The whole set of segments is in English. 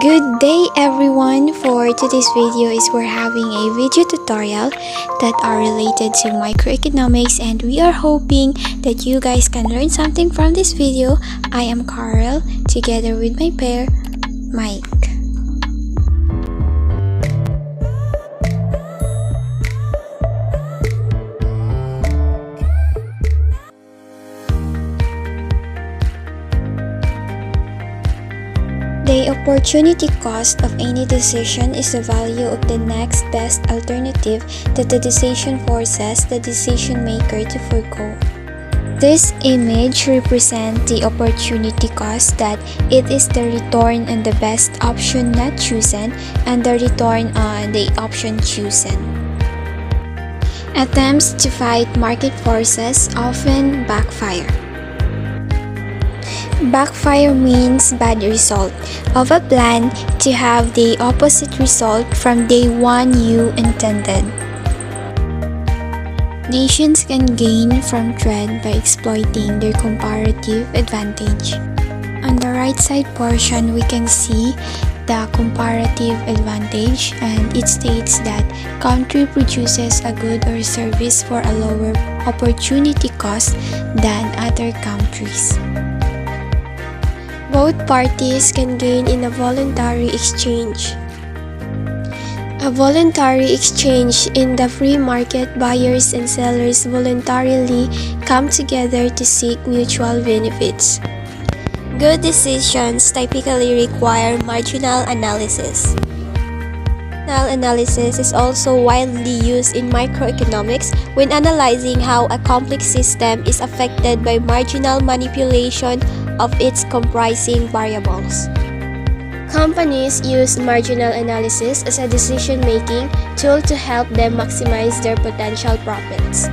Good day everyone! For today's video is we're having a video tutorial that are related to microeconomics, and we are hoping that you guys can learn something from this video. I am Carl together with my pair, Mike. The opportunity cost of any decision is the value of the next best alternative that the decision forces the decision maker to forego. This image represents the opportunity cost, that it is the return on the best option not chosen and the return on the option chosen. Attempts to fight market forces often backfire. Backfire means bad result of a plan to have the opposite result from the one you intended. Nations can gain from trend by exploiting their comparative advantage. On the right side portion, we can see the comparative advantage, and it states that country produces a good or service for a lower opportunity cost than other countries. Both parties can gain in a voluntary exchange. A voluntary exchange: in the free market, buyers and sellers voluntarily come together to seek mutual benefits. Good decisions typically require marginal analysis. Marginal analysis is also widely used in microeconomics when analyzing how a complex system is affected by marginal manipulation of its comprising variables. Companies use marginal analysis as a decision-making tool to help them maximize their potential profits.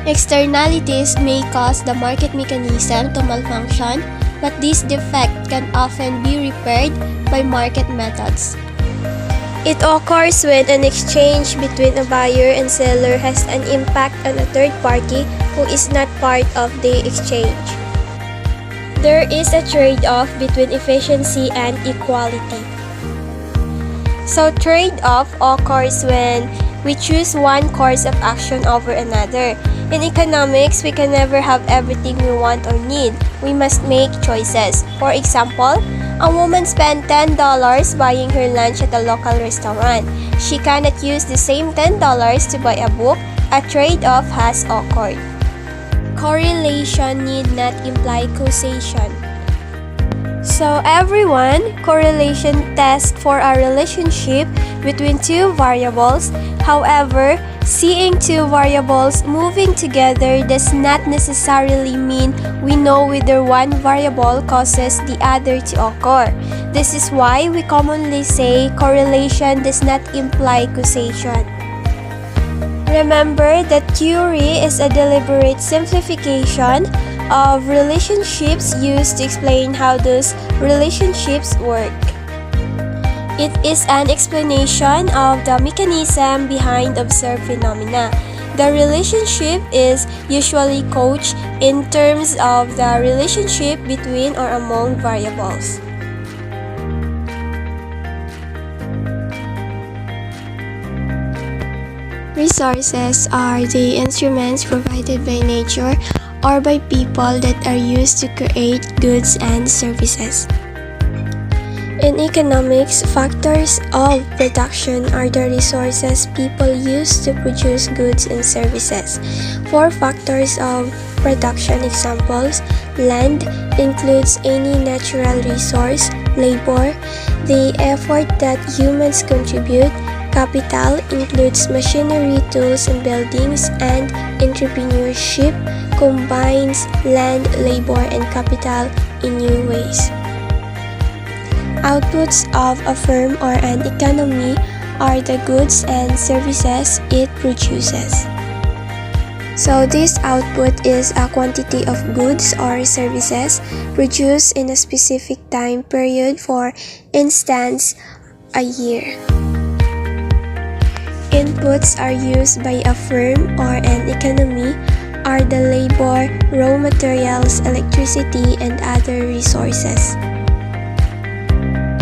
Externalities may cause the market mechanism to malfunction, but this defect can often be repaired by market methods. It occurs when an exchange between a buyer and seller has an impact on a third party who is not part of the exchange. There is a trade-off between efficiency and equality. So trade-off occurs when we choose one course of action over another. In economics, we can never have everything we want or need. We must make choices. For example, a woman spent $10 buying her lunch at a local restaurant. She cannot use the same $10 to buy a book. A trade-off has occurred. Correlation need not imply causation. So everyone, correlation tests for a relationship between two variables. However, seeing two variables moving together does not necessarily mean we know whether one variable causes the other to occur. This is why we commonly say correlation does not imply causation. Remember that theory is a deliberate simplification of relationships used to explain how those relationships work. It is an explanation of the mechanism behind observed phenomena. The relationship is usually couched in terms of the relationship between or among variables. Resources are the instruments provided by nature or by people that are used to create goods and services. In economics, factors of production are the resources people use to produce goods and services. For factors of production examples, land includes any natural resource, labor, the effort that humans contribute. Capital includes machinery, tools, and buildings, and entrepreneurship combines land, labor, and capital in new ways. Outputs of a firm or an economy are the goods and services it produces. So this output is a quantity of goods or services produced in a specific time period, for instance, a year. Inputs are used by a firm or an economy are the labor, raw materials, electricity, and other resources.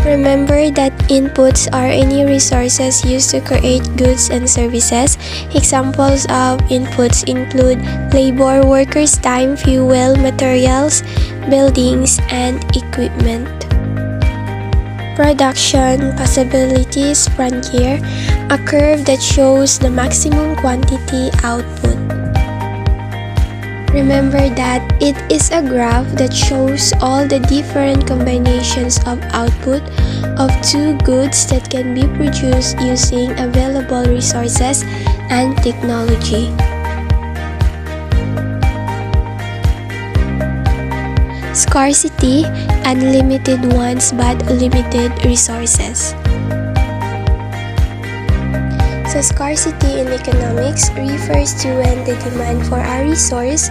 Remember that inputs are any resources used to create goods and services. Examples of inputs include labor, workers' time, fuel, materials, buildings, and equipment. Production possibilities frontier, a curve that shows the maximum quantity output. Remember that it is a graph that shows all the different combinations of output of two goods that can be produced using available resources and technology. Scarcity, unlimited ones but limited resources. So scarcity in economics refers to when the demand for a resource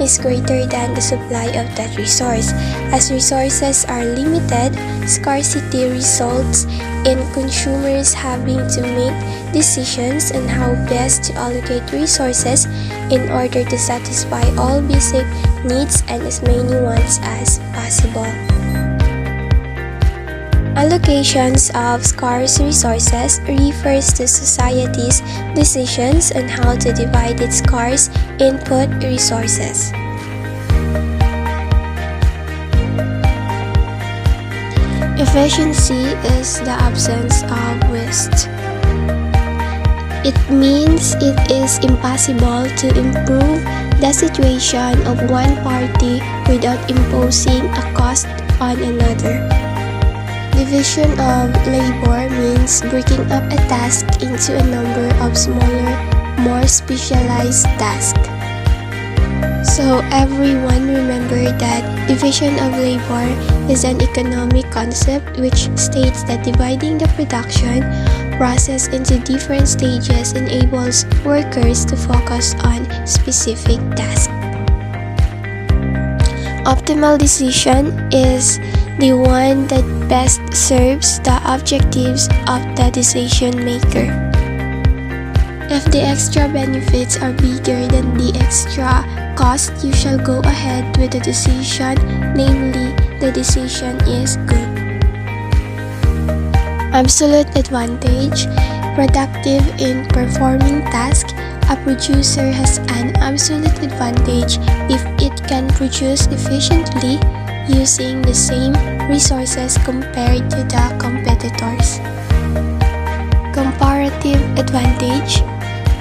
is greater than the supply of that resource. As resources are limited, scarcity results in consumers having to make decisions on how best to allocate resources in order to satisfy all basic needs and as many wants as possible. Allocations of scarce resources refers to society's decisions on how to divide its scarce input resources. Efficiency is the absence of waste. It means it is impossible to improve the situation of one party without imposing a cost on another. Division of labor means breaking up a task into a number of smaller, more specialized tasks. So everyone remember that division of labor is an economic concept which states that dividing the production process into different stages enables workers to focus on specific tasks. Optimal decision is the one that best serves the objectives of the decision maker. If the extra benefits are bigger than the extra cost, you shall go ahead with the decision, namely, the decision is good. Absolute advantage, productive in performing tasks. A producer has an absolute advantage if it can produce efficiently using the same resources compared to the competitors. Comparative advantage,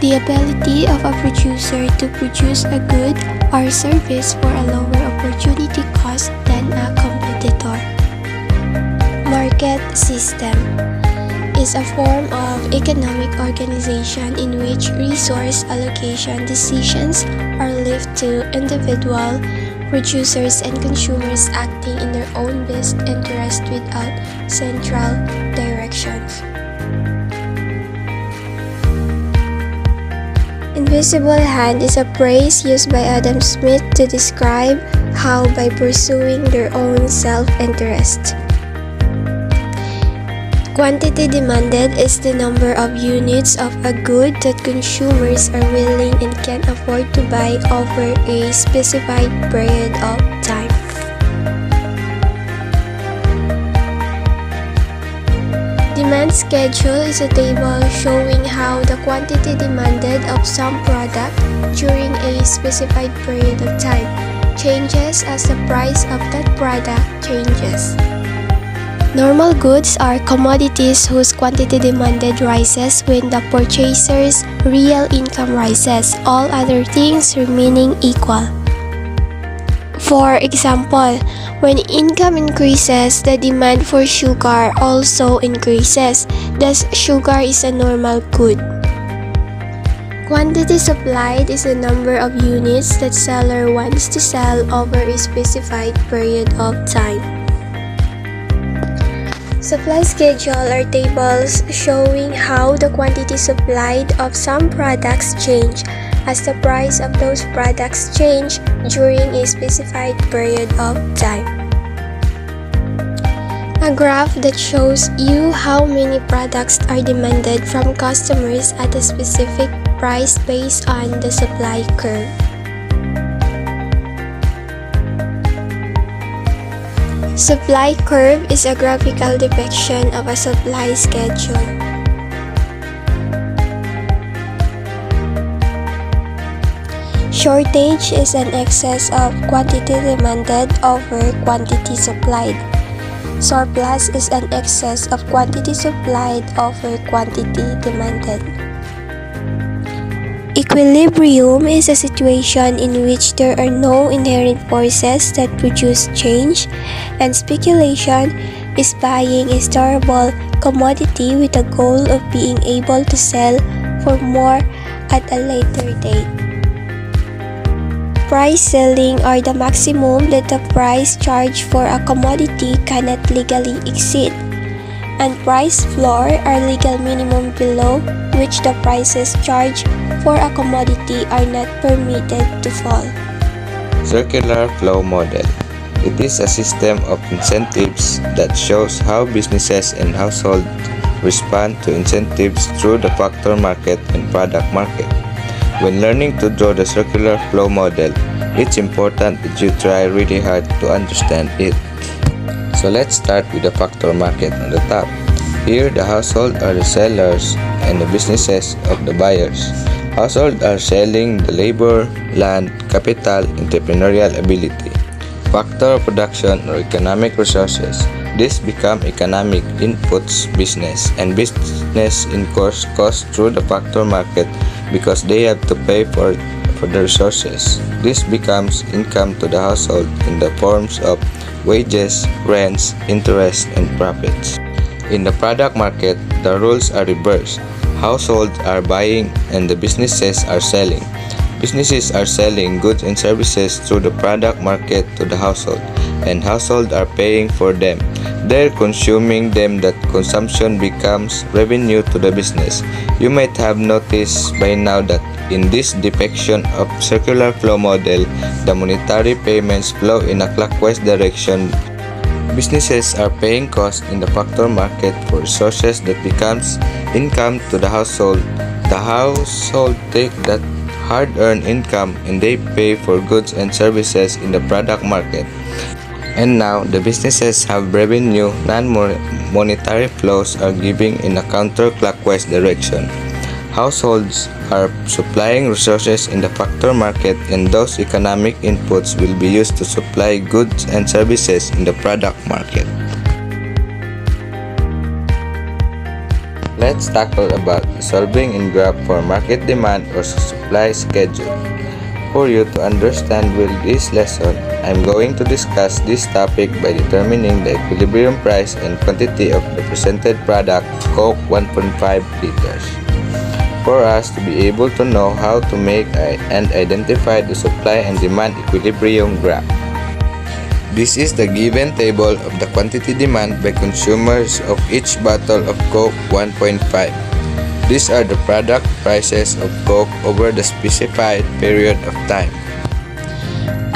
the ability of a producer to produce a good or service for a lower opportunity cost than a competitor. Market system is a form of economic organization in which resource allocation decisions are left to individual producers and consumers acting in their own best interest without central directions. Invisible hand is a phrase used by Adam Smith to describe how by pursuing their own self-interest. Quantity demanded is the number of units of a good that consumers are willing and can afford to buy over a specified period of time. Demand schedule is a table showing how the quantity demanded of some product during a specified period of time changes as the price of that product changes. Normal goods are commodities whose quantity demanded rises when the purchaser's real income rises, all other things remaining equal. For example, when income increases, the demand for sugar also increases. Thus, sugar is a normal good. Quantity supplied is the number of units that seller wants to sell over a specified period of time. Supply schedule are tables showing how the quantity supplied of some products change as the price of those products change during a specified period of time. A graph that shows you how many products are demanded from customers at a specific price based on the supply curve. Supply curve is a graphical depiction of a supply schedule. Shortage is an excess of quantity demanded over quantity supplied. Surplus is an excess of quantity supplied over quantity demanded. Equilibrium is a situation in which there are no inherent forces that produce change, and speculation is buying a storable commodity with the goal of being able to sell for more at a later date. Price ceiling are the maximum that the price charged for a commodity cannot legally exceed, and price floor are legal minimum below which the prices charged for a commodity are not permitted to fall. Circular flow model. It is a system of incentives that shows how businesses and households respond to incentives through the factor market and product market. When learning to draw the circular flow model, it's important that you try really hard to understand it. So let's start with the factor market on the top. Here, the household are the sellers and the businesses of the buyers. Households are selling the labor, land, capital, entrepreneurial ability. Factor of production or economic resources. This become economic inputs business, and business incurs costs through the factor market because they have to pay for the resources. This becomes income to the household in the forms of wages, rents, interest, and profits. In the product market, the rules are reversed. Households are buying and the businesses are selling. Businesses are selling goods and services through the product market to the household, and households are paying for them. They're consuming them. That consumption becomes revenue to the business. You might have noticed by now that in this depiction of circular flow model, the monetary payments flow in a clockwise direction. Businesses are paying costs in the factor market for resources that becomes income to the household. The household take that hard-earned income and they pay for goods and services in the product market. And now, the businesses have revenue. Non-monetary flows are giving in a counterclockwise direction. Households are supplying resources in the factor market, and those economic inputs will be used to supply goods and services in the product market. Let's tackle about solving in graph for market demand or supply schedule. For you to understand well this lesson, I'm going to discuss this topic by determining the equilibrium price and quantity of the presented product, Coke 1.5 liters. For us to be able to know how to make and identify the supply and demand equilibrium graph. This is the given table of the quantity demand by consumers of each bottle of Coke 1.5. These are the product prices of Coke over the specified period of time.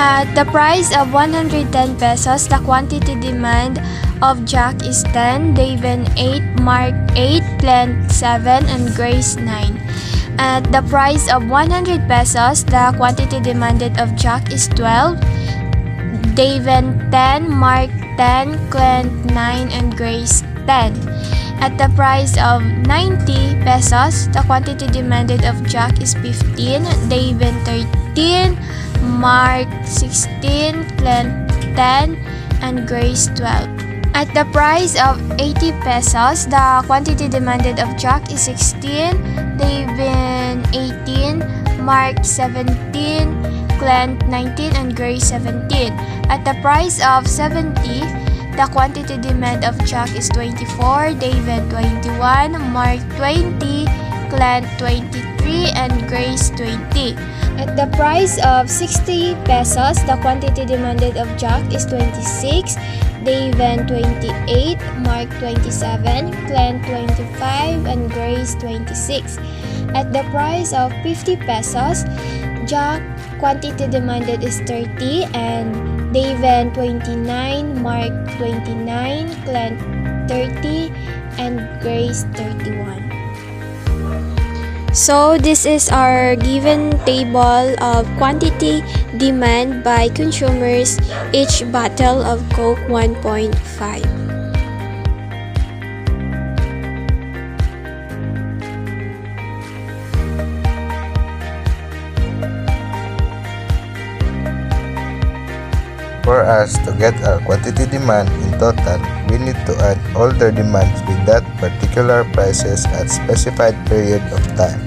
At the price of 110 pesos, the quantity demand of Jack is 10, Daven 8, Mark 8, Glenn 7, and Grace 9. At the price of 100 pesos, the quantity demanded of Jack is 12, Daven 10, Mark 10, Glenn 9, and Grace 10. At the price of 90 pesos, the quantity demanded of Jack is 15, Daven 13, Mark 16, Glenn 10, and Grace 12. At the price of 80 pesos, the quantity demanded of Jack is 16, Daven 18, Mark 17, Glenn 19, and Grace 17. At the price of 70, the quantity demand of Jack is 24, David 21, Mark 20, Glenn 23, and Grace 20. At the price of 60 pesos, the quantity demanded of Jack is 26, David 28, Mark 27, Glenn 25, and Grace 26. At the price of 50 pesos, Jack quantity demanded is 30 and Daven 29, Mark 29, Glenn 30, and Grace 31. So this is our given table of quantity demand by consumers each bottle of Coke 1.5. For us to get our quantity demand in total, we need to add all their demands with that particular prices at specified period of time.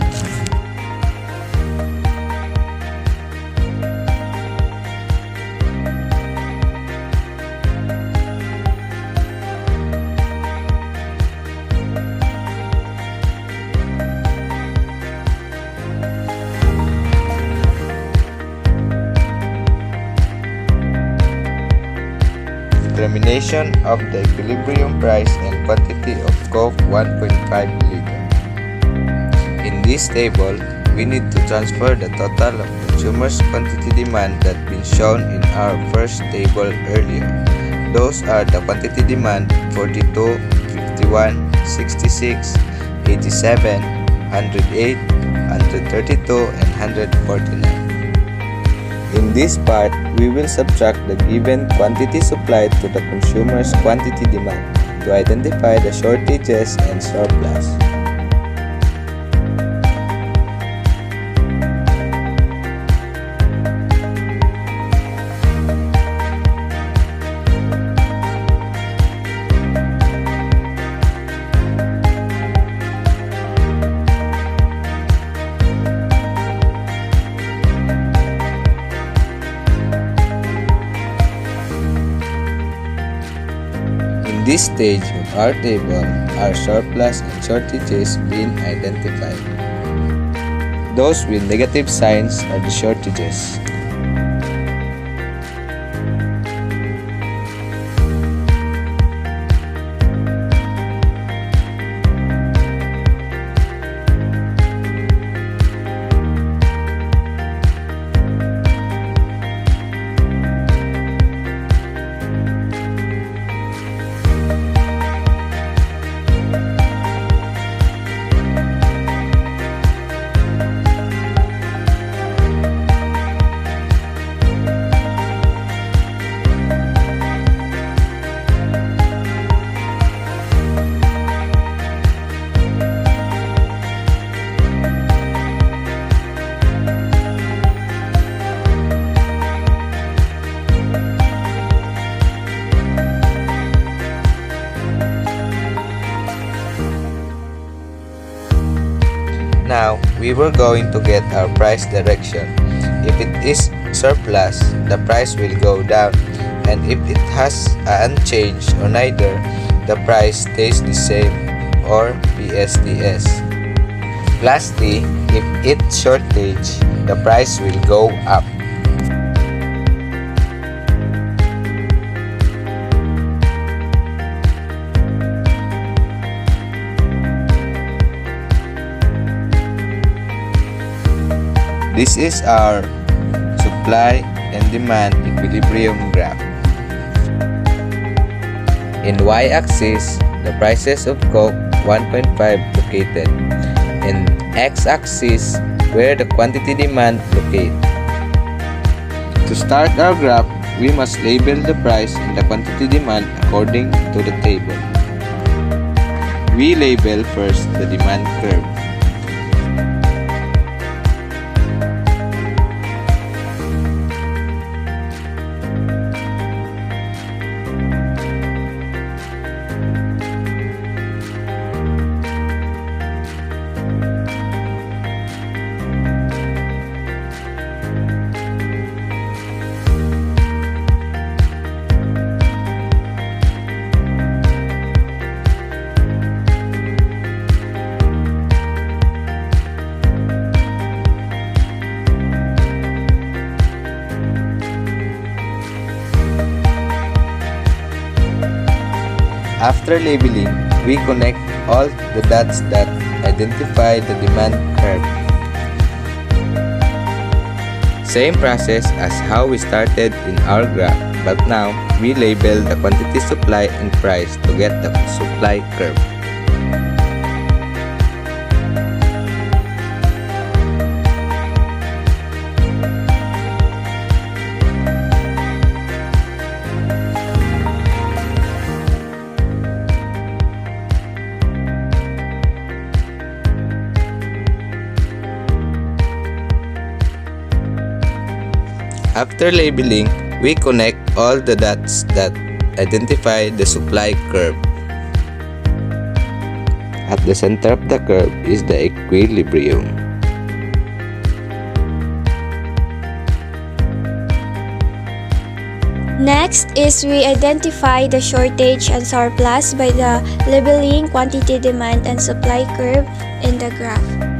Determination of the equilibrium price and quantity of Coke 1.5 liter. In this table, we need to transfer the total of consumers' quantity demand that been shown in our first table earlier. Those are the quantity demand 42, 51, 66, 87, 108, 132, and 149. In this part, we will subtract the given quantity supplied to the consumer's quantity demand to identify the shortages and surplus. In this stage of our table, our surplus and shortages being identified. Those with negative signs are the shortages. Now, we were going to get our price direction. If it is surplus, the price will go down, and if it has unchanged or neither, the price stays the same or PSTS. Lastly, if it's shortage, the price will go up. This is our supply and demand equilibrium graph. In y-axis, the prices of Coke 1.5 located. In x-axis, where the quantity demand locate. To start our graph, we must label the price and the quantity demand according to the table. We label first the demand curve. After labeling, we connect all the dots that identify the demand curve. Same process as how we started in our graph, but now we label the quantity supply and price to get the supply curve. After labeling, we connect all the dots that identify the supply curve. At the center of the curve is the equilibrium. Next is we identify the shortage and surplus by the labeling quantity, demand, and supply curve in the graph.